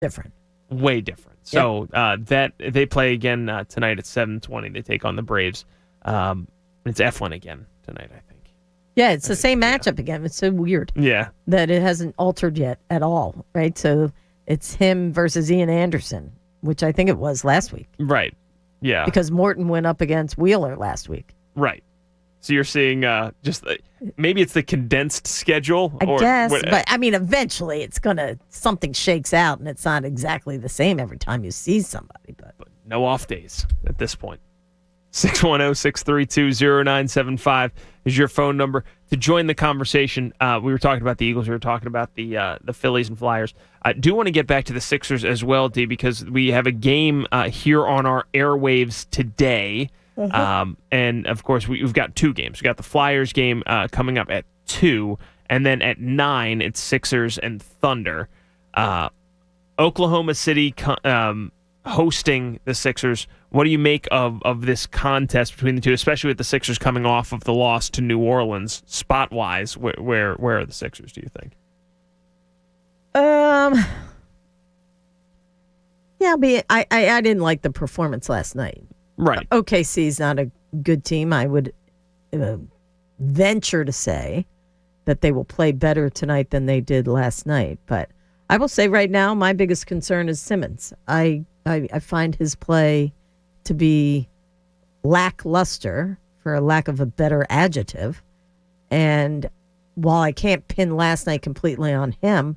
different. Way different. So that they play again tonight at 7:20. They take on the Braves. It's Eflin again tonight, I think. Yeah, it's the same matchup again. It's so weird. Yeah. That it hasn't altered yet at all, right? So it's him versus Ian Anderson, which I think it was last week. Right. Yeah. Because Morton went up against Wheeler last week. Right. So you're seeing maybe it's the condensed schedule. I guess, but I mean, eventually something shakes out and it's not exactly the same every time you see somebody. But no off days at this point. 610-632-0975 is your phone number to join the conversation. We were talking about the Eagles. We were talking about the Phillies and Flyers. I do want to get back to the Sixers as well, D, because we have a game here on our airwaves today. And, of course, we've got two games. We got the Flyers game coming up at 2, and then at 9, it's Sixers and Thunder. Oklahoma City hosting the Sixers. What do you make of this contest between the two, especially with the Sixers coming off of the loss to New Orleans, spot-wise? Where are the Sixers, do you think? Yeah, I didn't like the performance last night. Right. OKC's not a good team. I would venture to say that they will play better tonight than they did last night. But I will say right now, my biggest concern is Simmons. I find his play to be lackluster, for a lack of a better adjective. And while I can't pin last night completely on him,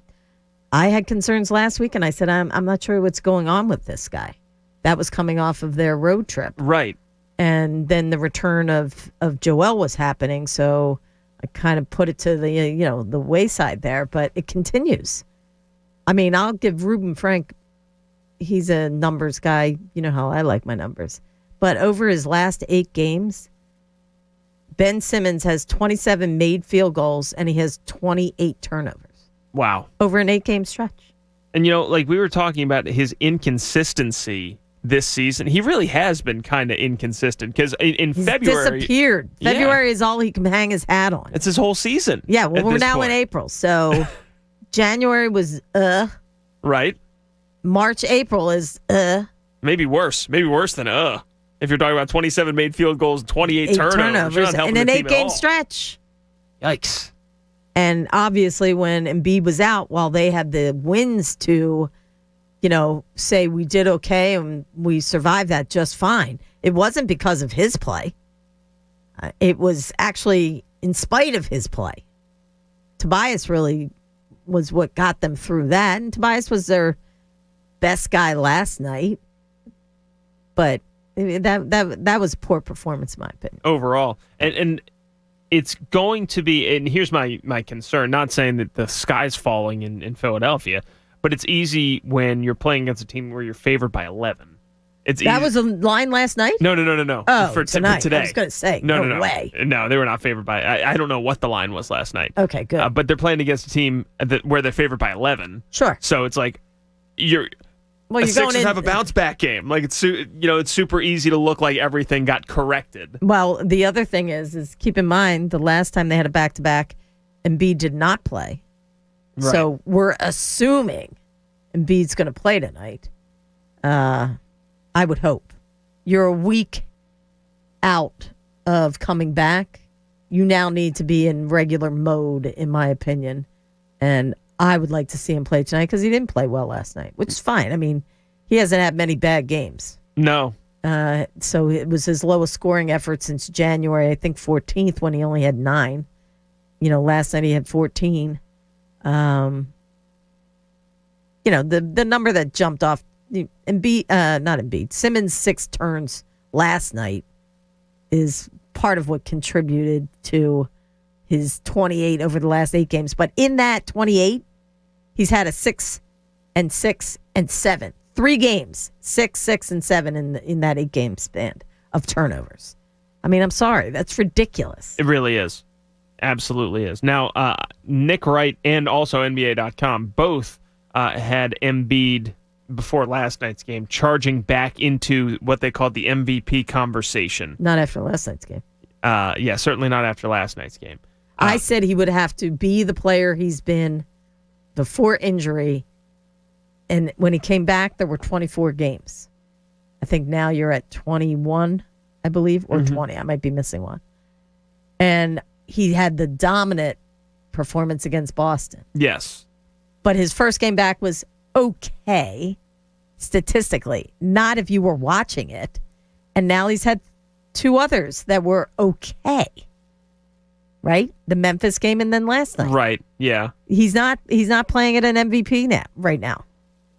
I had concerns last week, and I said, I'm not sure what's going on with this guy. That was coming off of their road trip. Right. And then the return of Joel was happening, so I kind of put it to the wayside there, but it continues. I mean, I'll give Reuben Frank, he's a numbers guy. You know how I like my numbers. But over his last 8 games, Ben Simmons has 27 made field goals, and he has 28 turnovers. Wow. Over an 8-game stretch. And, like we were talking about his inconsistency this season, he really has been kind of inconsistent, because in February... disappeared. February is all he can hang his hat on. It's his whole season. Yeah, well, we're now in April, so January was Right. March, April is Maybe worse. Maybe worse than if you're talking about 27 made field goals and 28 turnovers in an 8-game stretch. Yikes. And obviously when Embiid was out, while they had the wins to, say we did okay and we survived that just fine, it wasn't because of his play. It was actually in spite of his play. Tobias really was what got them through that, and Tobias was their best guy last night. But that was poor performance, in my opinion. Overall. And it's going to be, and here's my concern, not saying that the sky's falling in Philadelphia, but it's easy when you're playing against a team where you're favored by 11. That was a line last night? No. Oh, for tonight. today. I was going to say, no way. No, they were not favored by, I don't know what the line was last night. Okay, good. But they're playing against a team where they're favored by 11. Sure. So it's like, the Sixers have a bounce back game. Like it's super easy to look like everything got corrected. Well, the other thing is keep in mind the last time they had a back-to-back, Embiid did not play. Right. So we're assuming Embiid's going to play tonight. I would hope. You're a week out of coming back. You now need to be in regular mode, in my opinion. And I would like to see him play tonight because he didn't play well last night, which is fine. I mean, he hasn't had many bad games. No. So it was his lowest scoring effort since January, I think 14th, when he only had 9. Last night he had 14. The number that jumped off, Simmons' 6 turns last night is part of what contributed to his 28 over the last 8 games. But in that 28, he's had a 6 and 6 and 7. 3 games, 6, 6, and 7 in that 8-game span of turnovers. I mean, I'm sorry. That's ridiculous. It really is. Absolutely is. Now, Nick Wright and also NBA.com both had Embiid before last night's game charging back into what they called the MVP conversation. Not after last night's game. Yeah, certainly not after last night's game. I said he would have to be the player he's been before injury And when he came back, there were 24 games. I think now you're at 21, I believe, or 20. I might be missing one. And he had the dominant performance against Boston. Yes. But his first game back was okay, statistically, not if you were watching it. And now he's had two others that were okay. Right? The Memphis game and then last night. Right. Yeah. He's not playing at an MVP right now.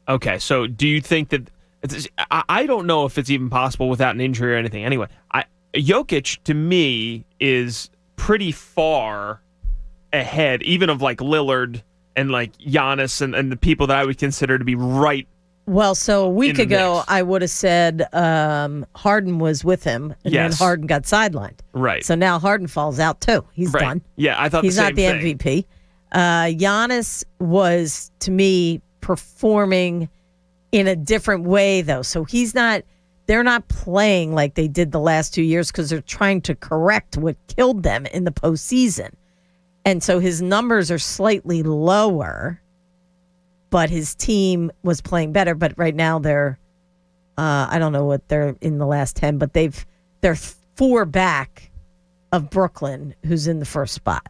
Okay. So do you think that I don't know if it's even possible without an injury or anything. Anyway, Jokic to me is pretty far ahead, even of like Lillard and like Giannis and the people that I would consider to be right. Well, so a week ago, mix. I would have said Harden was with him, and then Harden got sidelined. Right. So now Harden falls out too. He's done. Yeah, I thought he's the same not the thing. MVP. Giannis was, to me, performing in a different way, though. So he's not. They're not playing like they did the last 2 years because they're trying to correct what killed them in the postseason. And so his numbers are slightly lower, but his team was playing better. But right now they're, I don't know what they're in the last 10, but they're 4 back of Brooklyn, who's in the first spot.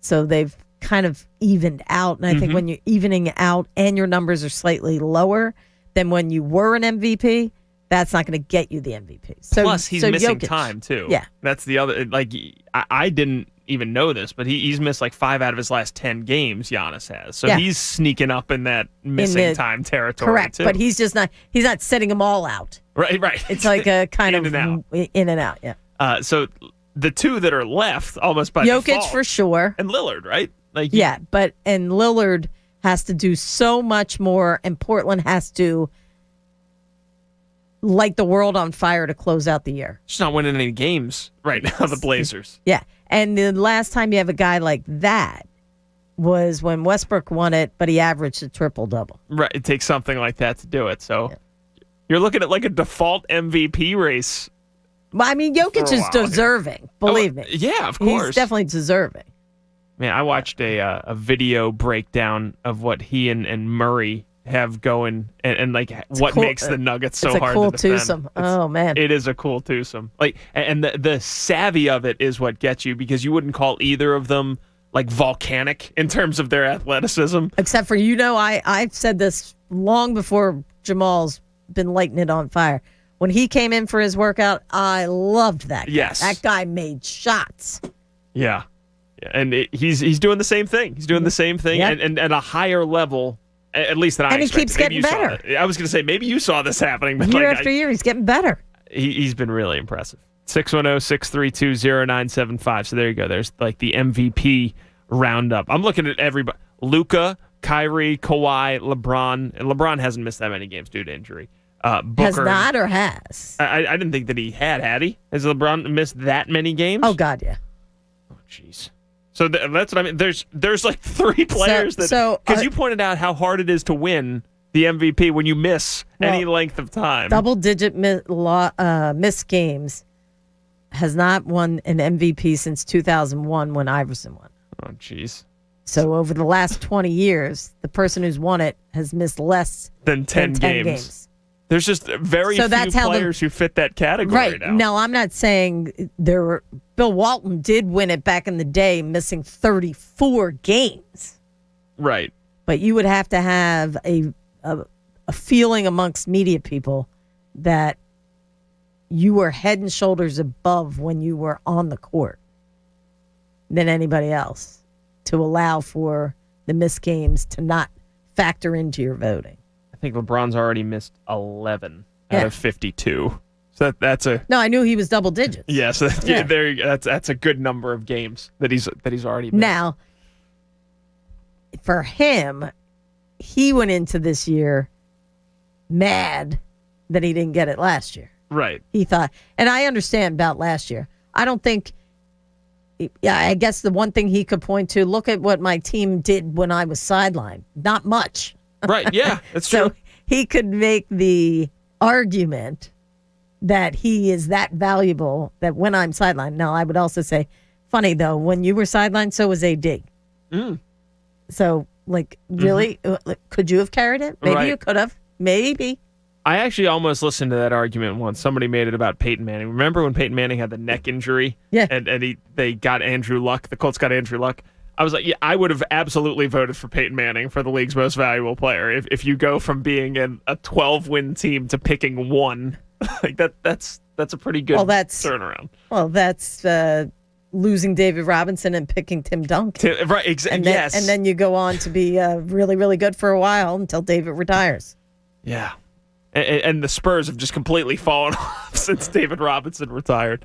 So they've kind of evened out. And I think when you're evening out and your numbers are slightly lower than when you were an MVP, that's not going to get you the MVP. So, Plus, he's missing Jokic, time, too. Yeah. That's the other, like, I didn't even know this, but he's missed like 5 out of his last 10 games, Giannis has. So he's sneaking up in that missing time territory, correct, too. but he's not setting them all out. Right. It's like a kind in of and out. in and out, yeah. So the two that are left, almost by Jokic default, for sure. and Lillard, right? Like, Yeah, and Lillard has to do so much more, and Portland has to light the world on fire to close out the year. just not winning any games right now, the Blazers. Yeah, and the last time you have a guy like that was when Westbrook won it, but he averaged a triple-double. Right. It takes something like that to do it. So you're looking at like a default MVP race. Well, I mean, Jokic is deserving, believe me. Yeah, of course. He's definitely deserving. Man, I watched a video breakdown of what he and Murray have going and like what cool. makes the Nuggets so it's a hard cool to defend. twosome. Oh, man. It is a cool twosome. Like, and the savvy of it is what gets you, because you wouldn't call either of them like volcanic in terms of their athleticism. Except for, I've said this long before Jamal's been lighting it on fire. When he came in for his workout, I loved that guy. Yes. That guy made shots. Yeah. And he's doing the same thing. He's doing the same thing and at a higher level, at least than I expected. And he keeps getting better. I was going to say, maybe you saw this happening. But year after year, he's getting better. He's been really impressive. 610-632-0975. So there you go. There's like the MVP roundup. I'm looking at everybody. Luka, Kyrie, Kawhi, LeBron. And LeBron hasn't missed that many games due to injury. Booker, has not or has? I didn't think that he had he? Has LeBron missed that many games? Oh, God, yeah. Oh, jeez. So that's what I mean. There's like 3 players because you pointed out how hard it is to win the MVP when you miss any length of time. Double-digit missed games, has not won an MVP since 2001 when Iverson won. Oh, jeez. So over the last 20 years, the person who's won it has missed less than 10 games. There's just very few players who fit that category right. now. No, I'm not saying Bill Walton did win it back in the day, missing 34 games. Right. But you would have to have a feeling amongst media people that you were head and shoulders above when you were on the court than anybody else to allow for the missed games to not factor into your voting. I think LeBron's already missed 11 out of 52. So that's a no. I knew he was double digits. Yes, that's a good number of games that he's already missed. Now, for him, he went into this year mad that he didn't get it last year. Right. He thought, and I understand about last year. I don't think. Yeah, I guess the one thing he could point to, look at what my team did when I was sidelined. Not much. Right, yeah, that's so true. He could make the argument that he is that valuable that when I'm sidelined. Now, I would also say, funny though, when you were sidelined, so was AD. Mm. So Like, really? Could you have carried it? Maybe Right. you could have. Maybe. I actually almost listened to that argument once. Somebody made it about Peyton Manning. Remember when Peyton Manning had the neck injury? Yeah. And they got Andrew Luck. The Colts got Andrew Luck. I was like, yeah, I would have absolutely voted for Peyton Manning for the league's most valuable player. If you go from being a 12-win team to picking one, like that's a pretty good turnaround. Well, that's losing David Robinson and picking Tim Duncan. Right, exactly. Yes. And then you go on to be really, really good for a while until David retires. Yeah. And the Spurs have just completely fallen off since David Robinson retired.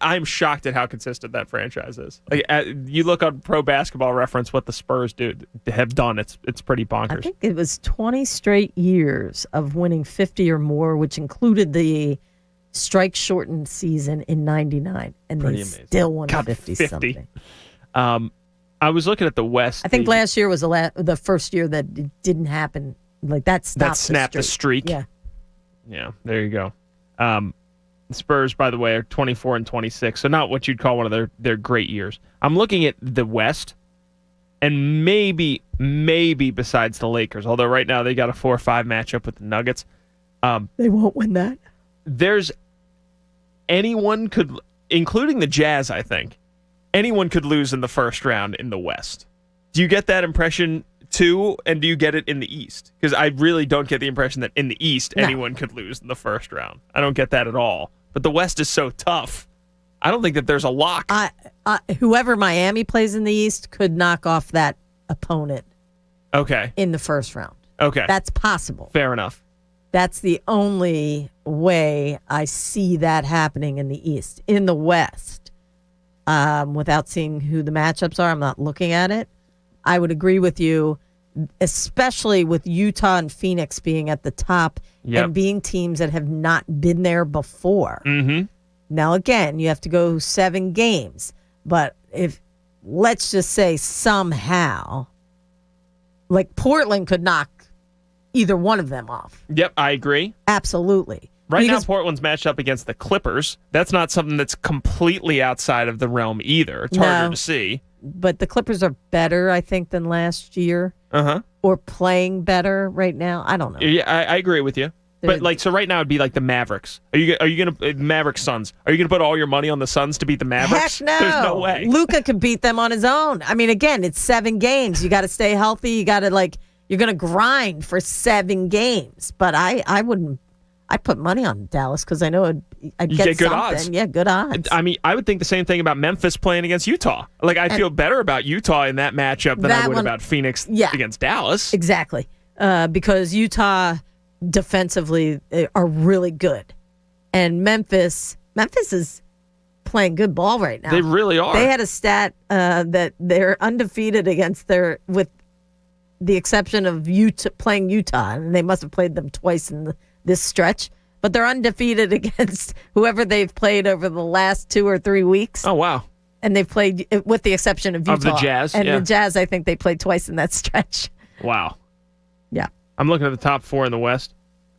I'm shocked at how consistent that franchise is. Like, you look on Pro Basketball Reference, what the Spurs have done. It's pretty bonkers. I think it was 20 straight years of winning 50 or more, which included the strike-shortened season in '99, and Pretty they amazing. still won God, 50 something. I was looking at the West. I think last year was the first year that it didn't happen. Like that snapped the streak. Yeah. Yeah, there you go. The Spurs, by the way, are 24 and 26, so not what you'd call one of their great years. I'm looking at the West, and maybe besides the Lakers, although right now they got a 4-5 matchup with the Nuggets. They won't win that. There's anyone could, including the Jazz, I think, anyone could lose in the first round in the West. Do you get that impression too, and do you get it in the East? Because I really don't get the impression that in the East anyone could lose in the first round. I don't get that at all. But the West is so tough. I don't think that there's a lock. Whoever Miami plays in the East could knock off that opponent. Okay. In the first round. Okay. That's possible. Fair enough. That's the only way I see that happening in the East. In the West, without seeing who the matchups are, I'm not looking at it. I would agree with you, especially with Utah and Phoenix being at the top and being teams that have not been there before. Mm-hmm. Now, again, you have to go 7 games. But if, let's just say somehow, like Portland could knock either one of them off. Yep, I agree. Absolutely. Right now, Portland's matched up against the Clippers. That's not something that's completely outside of the realm either. It's harder to see. But the Clippers are better, I think, than last year. Uh-huh. Or playing better right now. I don't know. Yeah, I agree with you. But so right now it'd be like the Mavericks. Are you gonna Mavericks Suns? Are you gonna put all your money on the Suns to beat the Mavericks? Heck no. There's no way. Luka could beat them on his own. I mean, again, it's 7 games. You got to stay healthy. You got to you're gonna grind for 7 games. But I wouldn't. I'd put money on Dallas because I know I'd get good something. odds. Yeah, good odds. I mean, I would think the same thing about Memphis playing against Utah. Like, I feel better about Utah in that matchup than I would about Phoenix against Dallas. Exactly. Because Utah defensively are really good. And Memphis is playing good ball right now. They really are. They had a stat that they're undefeated against with the exception of playing Utah, and they must have played them twice in this stretch, but they're undefeated against whoever they've played over the last 2 or 3 weeks. Oh, wow. And they've played, with the exception of Utah. Of the Jazz, And the Jazz, I think they played twice in that stretch. Wow. Yeah. I'm looking at the top 4 in the West.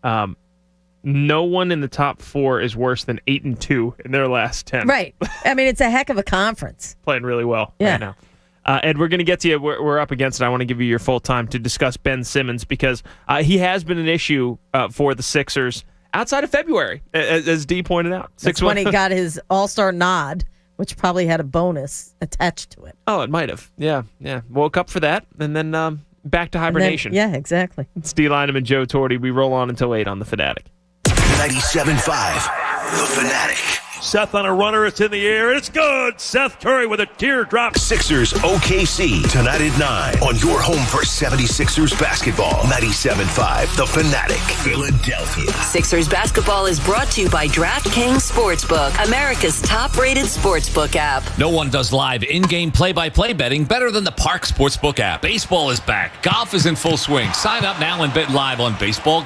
No one in the top 4 is worse than 8-2 in their last 10. Right. I mean, it's a heck of a conference. Playing really well right now. Ed, we're going to get to you. We're up against it. I want to give you your full time to discuss Ben Simmons because he has been an issue for the Sixers outside of February, as Dee pointed out. That's when he got his All-Star nod, which probably had a bonus attached to it. Oh, it might have. Yeah. Woke up for that, and then back to hibernation. Yeah, exactly. It's Dee Lynam and Joe Torty. We roll on until 8 on The Fanatic. 97.5, The Fanatic. Seth on a runner, it's in the air, it's good! Seth Curry with a teardrop. Sixers OKC tonight at 9 on your home for 76ers basketball. 97.5 The Fanatic, Philadelphia. Sixers basketball is brought to you by DraftKings Sportsbook, America's top-rated sportsbook app. No one does live in-game play-by-play betting better than the Park Sportsbook app. Baseball is back. Golf is in full swing. Sign up now and bet live on baseball,